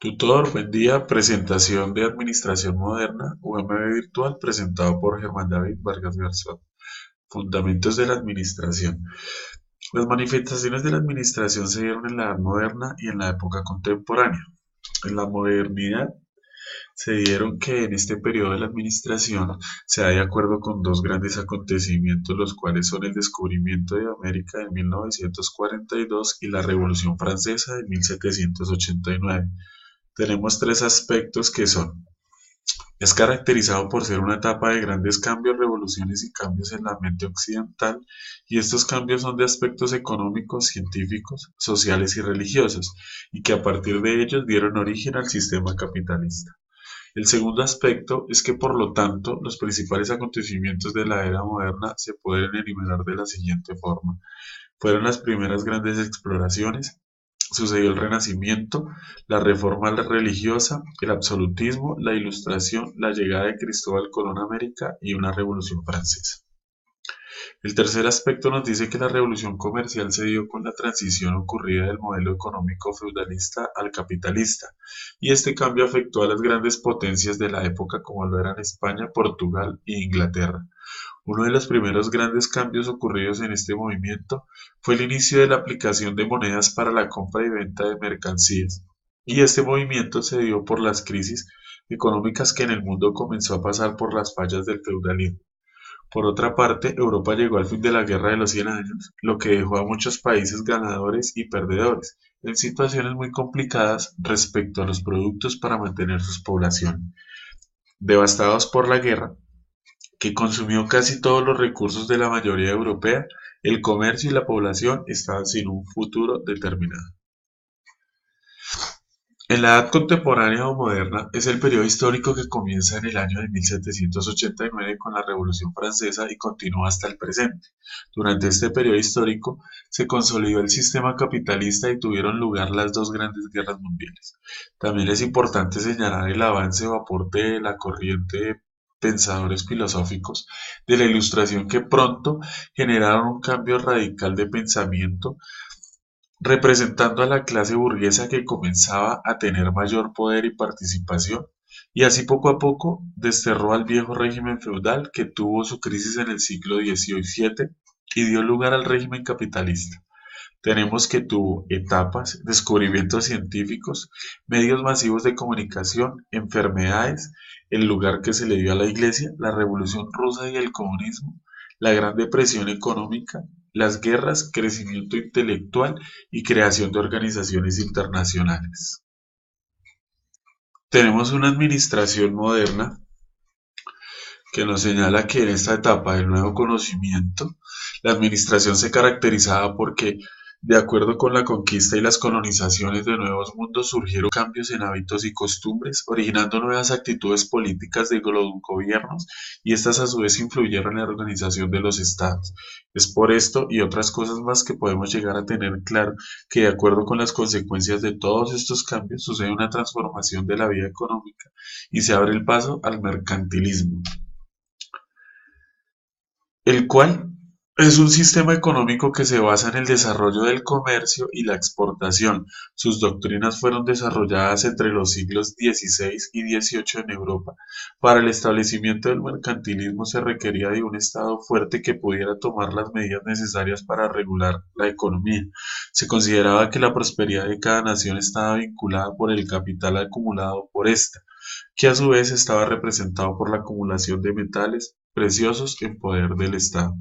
Tutor, buen día. Presentación de Administración Moderna, UMB Virtual, presentado por Germán David Vargas Garzón. Fundamentos de la Administración. Las manifestaciones de la Administración se dieron en la Edad Moderna y en la época contemporánea. En la modernidad se dieron que en este periodo de la Administración se da de acuerdo con dos grandes acontecimientos, los cuales son el descubrimiento de América en 1942 y la Revolución Francesa de 1789. Tenemos tres aspectos que son: es caracterizado por ser una etapa de grandes cambios, revoluciones y cambios en la mente occidental, y estos cambios son de aspectos económicos, científicos, sociales y religiosos, y que a partir de ellos dieron origen al sistema capitalista. El segundo aspecto es que, por lo tanto, los principales acontecimientos de la era moderna se pueden enumerar de la siguiente forma. Fueron las primeras grandes exploraciones, sucedió el Renacimiento, la reforma religiosa, el absolutismo, la Ilustración, la llegada de Cristóbal Colón a América y una Revolución Francesa. El tercer aspecto nos dice que la revolución comercial se dio con la transición ocurrida del modelo económico feudalista al capitalista, y este cambio afectó a las grandes potencias de la época como lo eran España, Portugal e Inglaterra. Uno de los primeros grandes cambios ocurridos en este movimiento fue el inicio de la aplicación de monedas para la compra y venta de mercancías, y este movimiento se dio por las crisis económicas que en el mundo comenzó a pasar por las fallas del feudalismo. Por otra parte, Europa llegó al fin de la Guerra de los 100 años, lo que dejó a muchos países ganadores y perdedores, en situaciones muy complicadas respecto a los productos para mantener sus poblaciones. Devastados por la guerra, que consumió casi todos los recursos de la mayoría europea, el comercio y la población estaban sin un futuro determinado. En la Edad Contemporánea o Moderna es el periodo histórico que comienza en el año de 1789 con la Revolución Francesa y continúa hasta el presente. Durante este periodo histórico se consolidó el sistema capitalista y tuvieron lugar las dos grandes guerras mundiales. También es importante señalar el avance o aporte de la corriente de pensadores filosóficos de la Ilustración que pronto generaron un cambio radical de pensamiento, representando a la clase burguesa que comenzaba a tener mayor poder y participación, y así poco a poco desterró al viejo régimen feudal que tuvo su crisis en el siglo XVII y dio lugar al régimen capitalista. Tenemos que tuvo etapas, descubrimientos científicos, medios masivos de comunicación, enfermedades, el lugar que se le dio a la Iglesia, la Revolución Rusa y el comunismo, la Gran Depresión económica, las guerras, crecimiento intelectual y creación de organizaciones internacionales. Tenemos una administración moderna que nos señala que en esta etapa del nuevo conocimiento, la administración se caracterizaba porque, de acuerdo con la conquista y las colonizaciones de nuevos mundos, surgieron cambios en hábitos y costumbres, originando nuevas actitudes políticas de los gobiernos, y estas a su vez influyeron en la organización de los estados. Es por esto y otras cosas más que podemos llegar a tener claro que, de acuerdo con las consecuencias de todos estos cambios, sucede una transformación de la vida económica y se abre el paso al mercantilismo, el cual es un sistema económico que se basa en el desarrollo del comercio y la exportación. Sus doctrinas fueron desarrolladas entre los siglos XVI y XVIII en Europa. Para el establecimiento del mercantilismo se requería de un Estado fuerte que pudiera tomar las medidas necesarias para regular la economía. Se consideraba que la prosperidad de cada nación estaba vinculada por el capital acumulado por ésta, que a su vez estaba representado por la acumulación de metales preciosos en poder del Estado.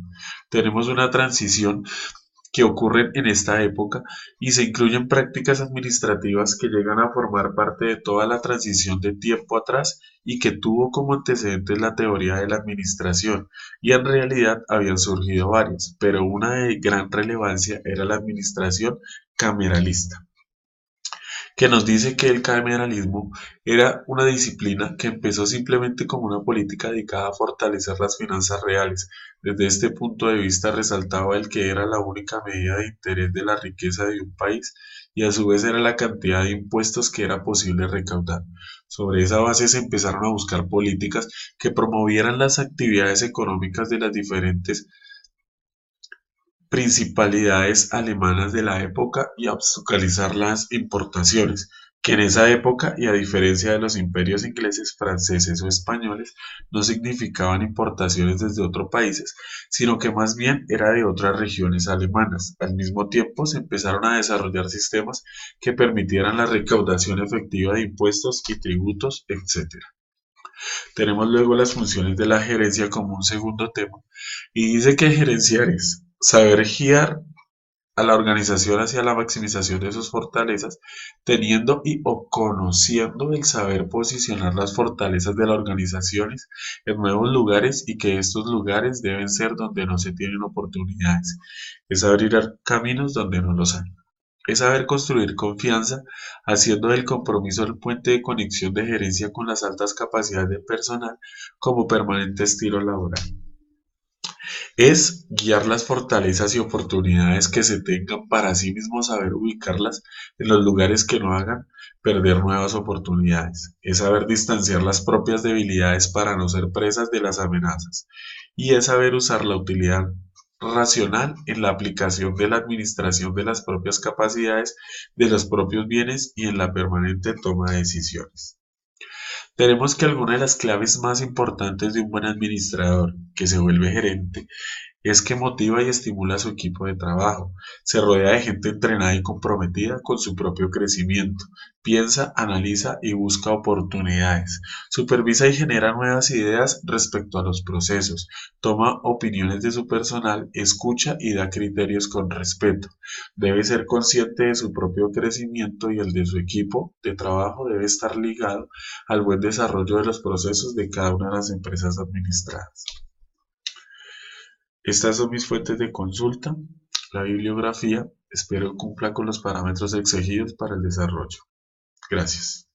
Tenemos una transición que ocurre en esta época y se incluyen prácticas administrativas que llegan a formar parte de toda la transición de tiempo atrás y que tuvo como antecedentes la teoría de la administración, y en realidad habían surgido varias, pero una de gran relevancia era la administración cameralista, que nos dice que el cameralismo era una disciplina que empezó simplemente como una política dedicada a fortalecer las finanzas reales. Desde este punto de vista resaltaba el que era la única medida de interés de la riqueza de un país, y a su vez era la cantidad de impuestos que era posible recaudar. Sobre esa base se empezaron a buscar políticas que promovieran las actividades económicas de las diferentes principalidades alemanas de la época y obstaculizar las importaciones. que en esa época, y a diferencia de los imperios ingleses, franceses o españoles, no significaban importaciones desde otros países, sino que más bien era de otras regiones alemanas. Al mismo tiempo, se empezaron a desarrollar sistemas que permitieran la recaudación efectiva de impuestos y tributos, etc. Tenemos luego las funciones de la gerencia como un segundo tema, y dice que gerenciar es saber guiar a la organización hacia la maximización de sus fortalezas, teniendo y o conociendo el saber posicionar las fortalezas de las organizaciones en nuevos lugares y que estos lugares deben ser donde no se tienen oportunidades. Es abrir caminos donde no los hay. Es saber construir confianza, haciendo del compromiso el puente de conexión de gerencia con las altas capacidades de personal como permanente estilo laboral. Es guiar las fortalezas y oportunidades que se tengan para así mismo saber ubicarlas en los lugares que no hagan perder nuevas oportunidades. Es saber distanciar las propias debilidades para no ser presas de las amenazas. Y es saber usar la utilidad racional en la aplicación de la administración de las propias capacidades, de los propios bienes y en la permanente toma de decisiones. Tenemos que alguna de las claves más importantes de un buen administrador, que se vuelve gerente, es que motiva y estimula a su equipo de trabajo. Se rodea de gente entrenada y comprometida con su propio crecimiento. Piensa, analiza y busca oportunidades. Supervisa y genera nuevas ideas respecto a los procesos. Toma opiniones de su personal, escucha y da criterios con respeto. Debe ser consciente de su propio crecimiento y el de su equipo de trabajo debe estar ligado al buen desarrollo de los procesos de cada una de las empresas administradas. Estas son mis fuentes de consulta, la bibliografía, espero cumpla con los parámetros exigidos para el desarrollo. Gracias.